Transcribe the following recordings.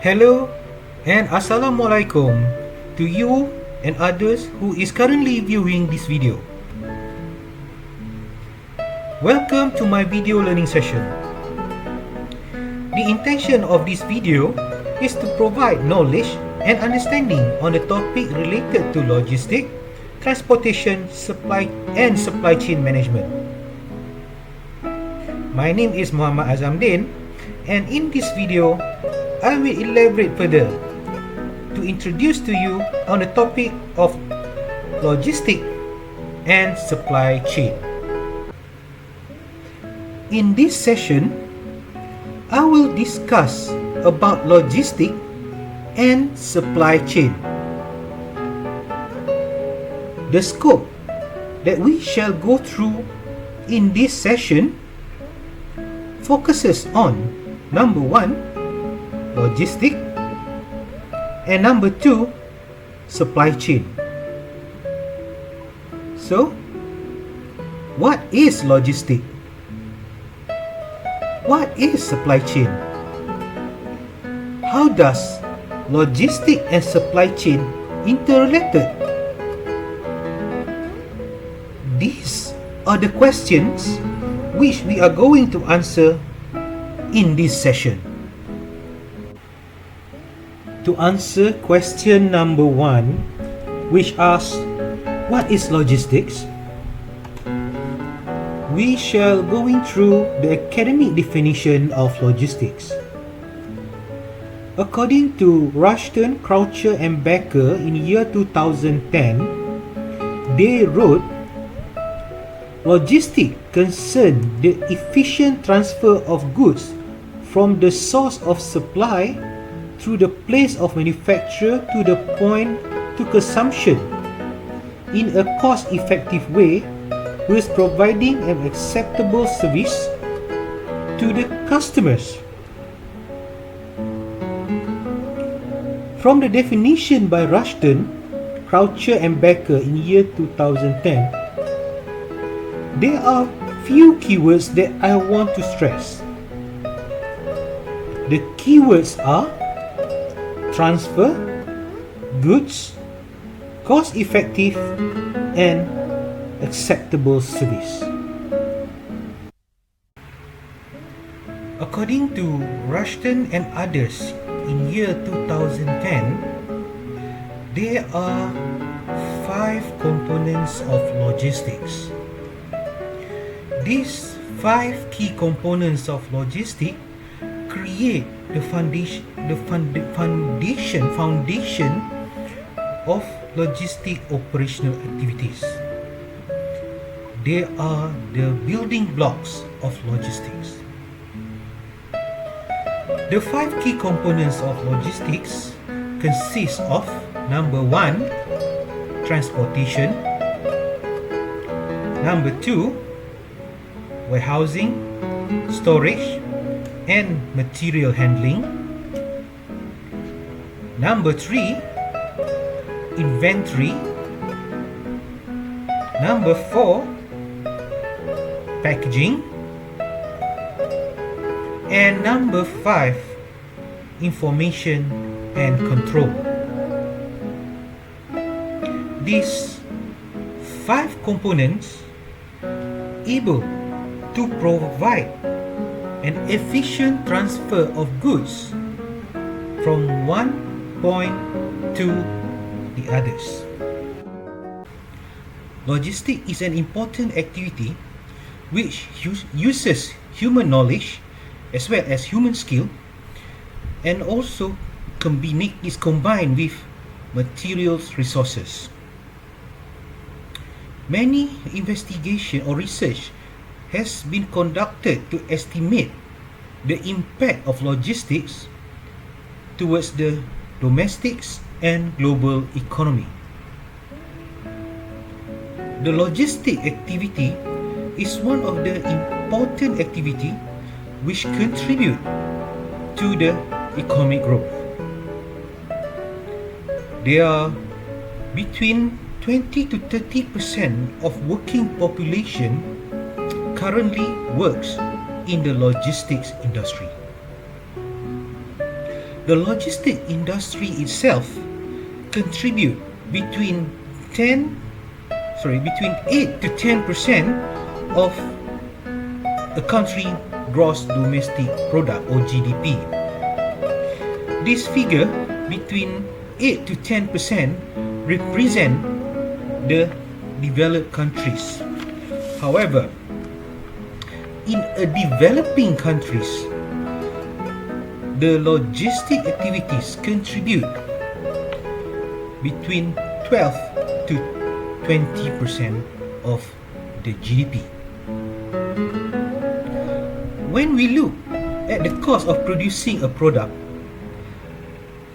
Hello and Assalamualaikum to you and others who is currently viewing this video. Welcome to my video learning session. The intention of this video is to provide knowledge and understanding on the topic related to logistics, transportation, supply chain management. My name is Muhammad Azamdin, and in this video, I will elaborate further to introduce to you on the topic of logistics and supply chain. In this session, I will discuss about logistics and supply chain. The scope that we shall go through in this session focuses on number 1, logistics, and number 2, supply chain. So, what is logistics? What is supply chain? How does logistics and supply chain interrelated? These are the questions which we are going to answer in this session. To answer question number 1, which asks, what is logistics? We shall going through the academic definition of logistics. According to Rushton, Croucher and Becker in year 2010, they wrote, logistics concern the efficient transfer of goods from the source of supply through the place of manufacture to the point to consumption in a cost-effective way, with providing an acceptable service to the customers. From the definition by Rushton, Croucher and Becker in year 2010, there are few keywords that I want to stress. The keywords are transfer, goods, cost-effective, and acceptable service. According to Rushton and others in year 2010, there are 5 components of logistics. These 5 key components of logistics create the foundation of logistic operational activities. They are the building blocks of logistics. The 5 key components of logistics consist of number 1, transportation, number 2, warehousing, storage, and material handling, number 3, inventory, number 4, packaging, and number 5, information and control. These 5 components able to provide an efficient transfer of goods from one point to the others. Logistics is an important activity which uses human knowledge as well as human skill, and also is combined with materials resources. Many investigation or research has been conducted to estimate the impact of logistics towards the domestic and global economy. The logistic activity is one of the important activity which contribute to the economic growth. There are between 20 to 30% of working population currently works in the logistics industry. The logistic industry itself contribute between 8 to 10% of a country gross domestic product or GDP. This figure between 8 to 10% represent the developed countries. However, in a developing countries, the logistic activities contribute between 12 to 20% of the GDP. When we look at the cost of producing a product,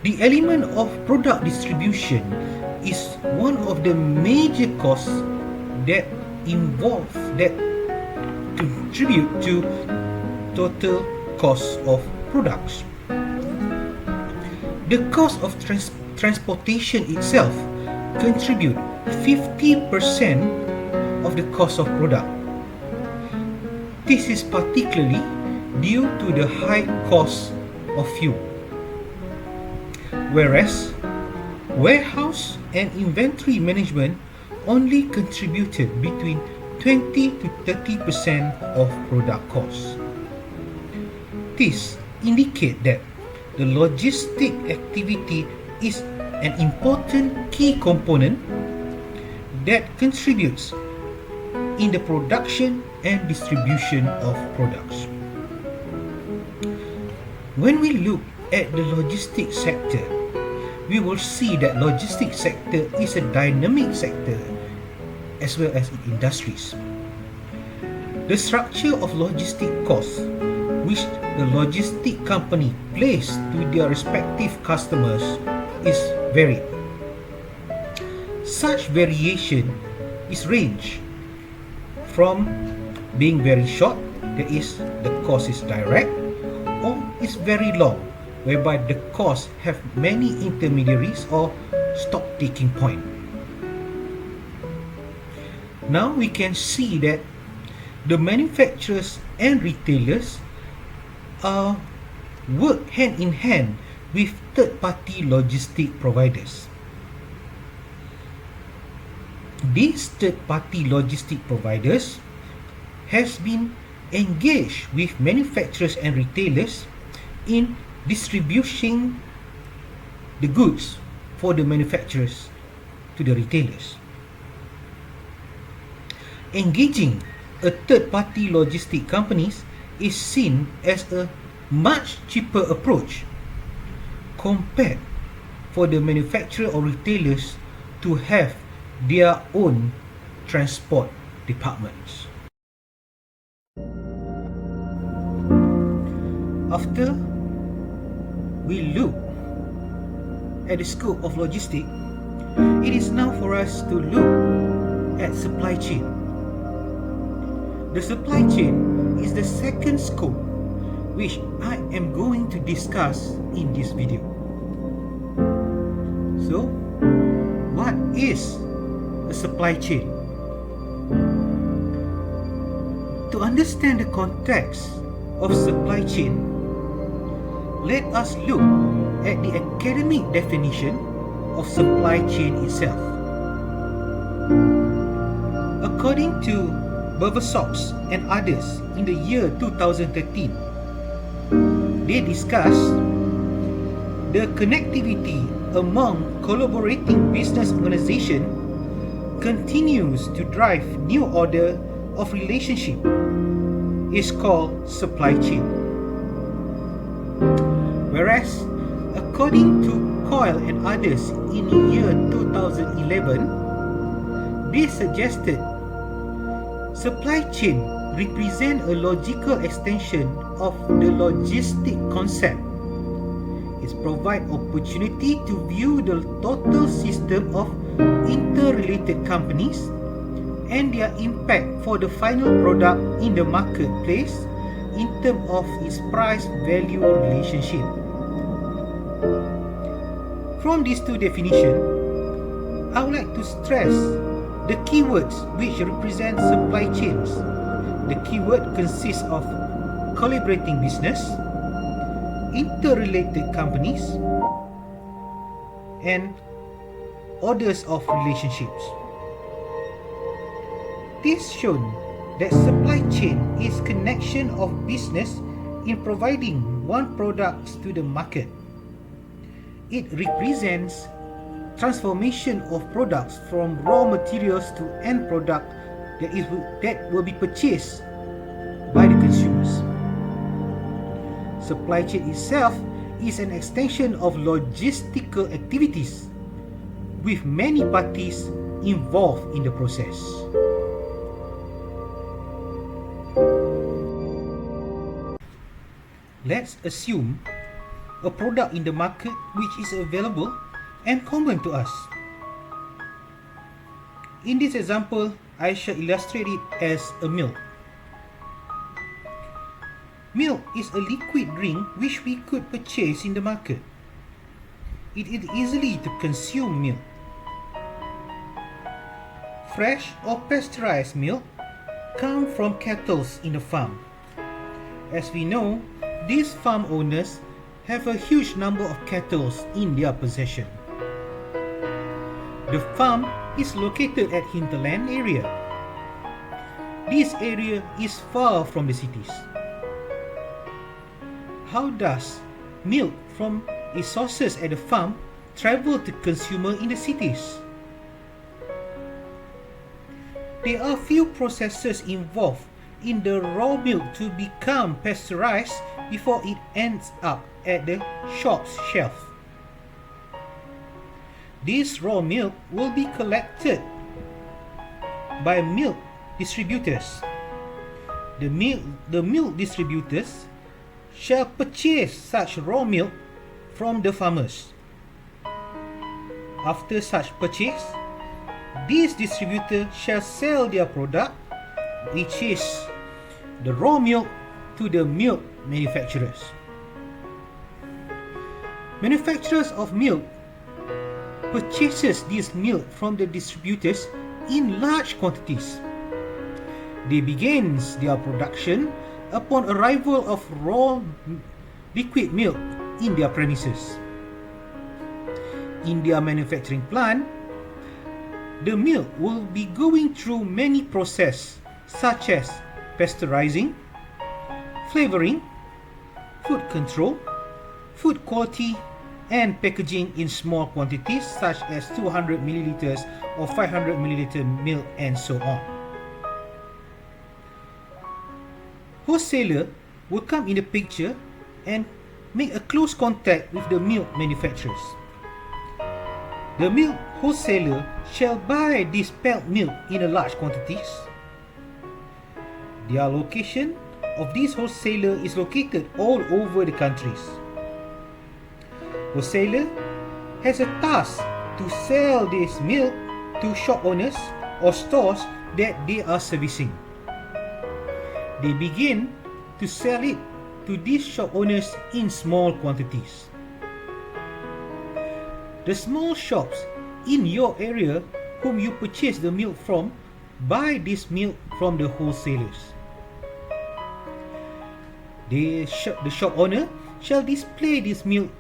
the element of product distribution is one of the major costs that contribute to total cost of products. The cost of transportation itself contribute 50% of the cost of product. This is particularly due to the high cost of fuel. Whereas warehouse and inventory management only contributed between 20 to 30% of product costs. This indicates that the logistic activity is an important key component that contributes in the production and distribution of products. When we look at the logistics sector, we will see that logistics sector is a dynamic sector as well as industries. The structure of logistic costs which the logistic company place to their respective customers is varied. Such variation is range from being very short, that is, the cost is direct, or is very long, whereby the costs have many intermediaries or stock taking point. Now we can see that the manufacturers and retailers work hand in hand with third-party logistic providers. These third-party logistic providers has been engaged with manufacturers and retailers in distributing the goods for the manufacturers to the retailers. Engaging a third-party logistic companies is seen as a much cheaper approach compared for the manufacturer or retailers to have their own transport departments. After we look at the scope of logistics, it is now for us to look at supply chain. The supply chain is the second scope which I am going to discuss in this video. So, what is a supply chain? To understand the context of supply chain, let us look at the academic definition of supply chain itself. According to Bevershops and others in the year 2013, they discussed the connectivity among collaborating business organizations continues to drive new order of relationship is called supply chain. Whereas, according to Coyle and others in the year 2011, they suggested supply chain represent a logical extension of the logistic concept. It provides opportunity to view the total system of interrelated companies and their impact for the final product in the marketplace in terms of its price-value relationship. From these two definitions, I would like to stress the keywords which represent supply chains. The keyword consists of collaborating business, interrelated companies, and orders of relationships. This shown that supply chain is connection of business in providing one product to the market. It represents transformation of products from raw materials to end product that will be purchased by the consumers. Supply chain itself is an extension of logistical activities with many parties involved in the process. Let's assume a product in the market which is available and common to us. In this example, I shall illustrate it as a milk. Milk is a liquid drink which we could purchase in the market. It is easy to consume milk. Fresh or pasteurized milk come from cattle in the farm. As we know, these farm owners have a huge number of cattle in their possession. The farm is located at hinterland area. This area is far from the cities. How does milk from its sources at the farm travel to consumer in the cities? There are few processes involved in the raw milk to become pasteurized before it ends up at the shop's shelf. This raw milk will be collected by milk distributors. The milk distributors shall purchase such raw milk from the farmers. After such purchase, this distributor shall sell their product, which is the raw milk, to the milk manufacturers. Manufacturers of milk purchases this milk from the distributors in large quantities. They begin their production upon arrival of raw liquid milk in their premises. In their manufacturing plant, the milk will be going through many processes such as pasteurizing, flavoring, food control, food quality, and packaging in small quantities such as 200 milliliters or 500 milliliter milk and so on. Wholesaler will come in the picture and make a close contact with the milk manufacturers. The milk wholesaler shall buy this pelled milk in a large quantities. The location of this wholesaler is located all over the countries. Wholesaler has a task to sell this milk to shop owners or stores that they are servicing. They begin to sell it to these shop owners in small quantities. The small shops in your area whom you purchase the milk from buy this milk from the wholesalers. The shop owner shall display this milk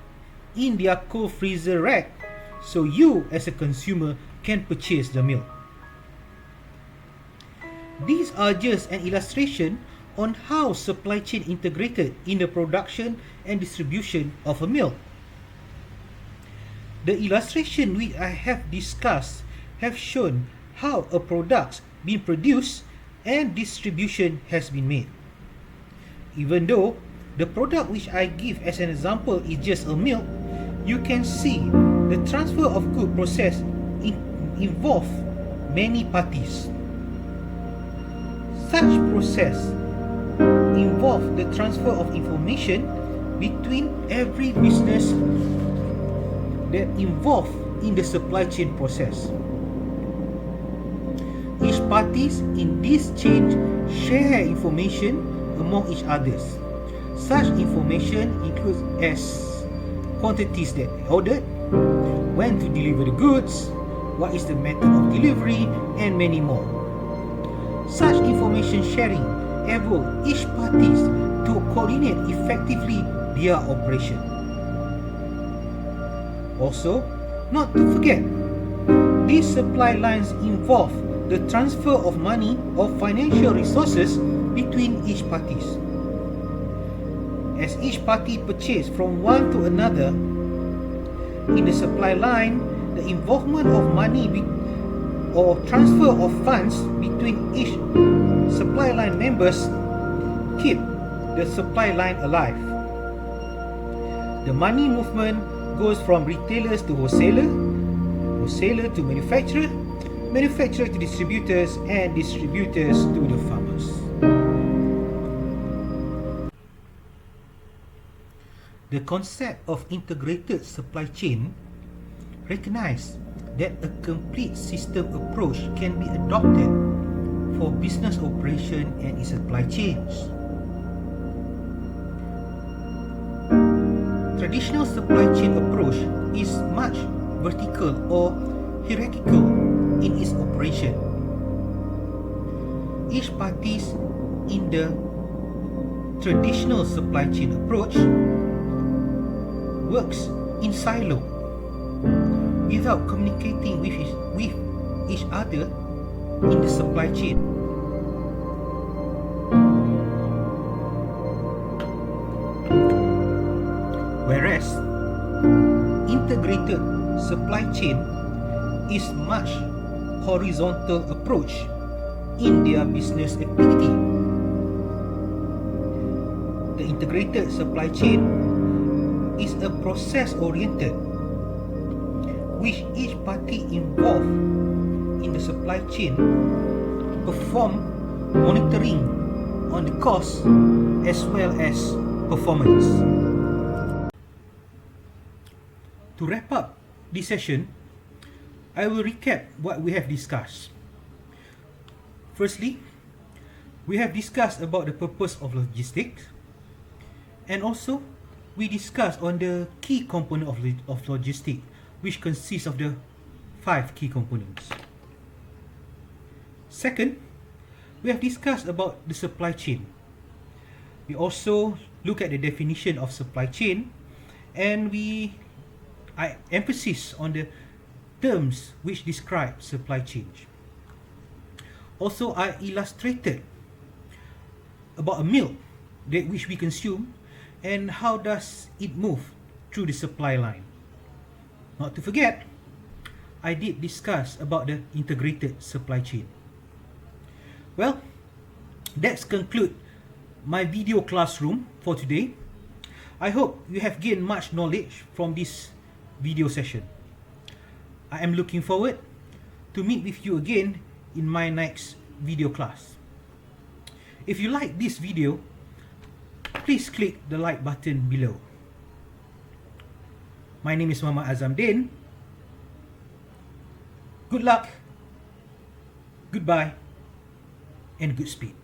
in their cold freezer rack so you as a consumer can purchase the milk. These are just an illustration on how supply chain integrated in the production and distribution of a milk. The illustration which I have discussed have shown how a product being produced and distribution has been made. Even though the product which I give as an example is just a milk, you can see the transfer of good process involve many parties. Such process involve the transfer of information between every business that involved in the supply chain process. Each parties in this chain share information among each others. Such information includes as quantities that they ordered, when to deliver the goods, what is the method of delivery, and many more. Such information sharing enables each parties to coordinate effectively their operation. Also, not to forget, these supply lines involve the transfer of money or financial resources between each parties. As each party purchases from one to another in the supply line, the involvement of money or transfer of funds between each supply line members keep the supply line alive. The money movement goes from retailers to wholesaler, wholesaler to manufacturer, manufacturer to distributors, and distributors to the farmers. The concept of integrated supply chain recognizes that a complete system approach can be adopted for business operation and its supply chains. Traditional supply chain approach is much vertical or hierarchical in its operation. Each parties in the traditional supply chain approach works in silo without communicating with each other in the supply chain. Whereas integrated supply chain is much horizontal approach in their business activity. The integrated supply chain is a process oriented, which each party involved in the supply chain perform monitoring on the cost as well as performance. To wrap up this session, I will recap what we have discussed. Firstly, we have discussed about the purpose of logistics, and also we discussed on the key component of logistics, which consists of the 5 key components. Second, we have discussed about the supply chain. We also look at the definition of supply chain, and I emphasize on the terms which describe supply chain. Also, I illustrated about a milk which we consume and how does it move through the supply line. Not to forget, I did discuss about the integrated supply chain. Well, that's conclude my video classroom for today. I hope you have gained much knowledge from this video session. I am looking forward to meet with you again in my next video class. If you like this video, please click the like button below. My name is Muhammad Azamdin. Good luck, goodbye, and good speed.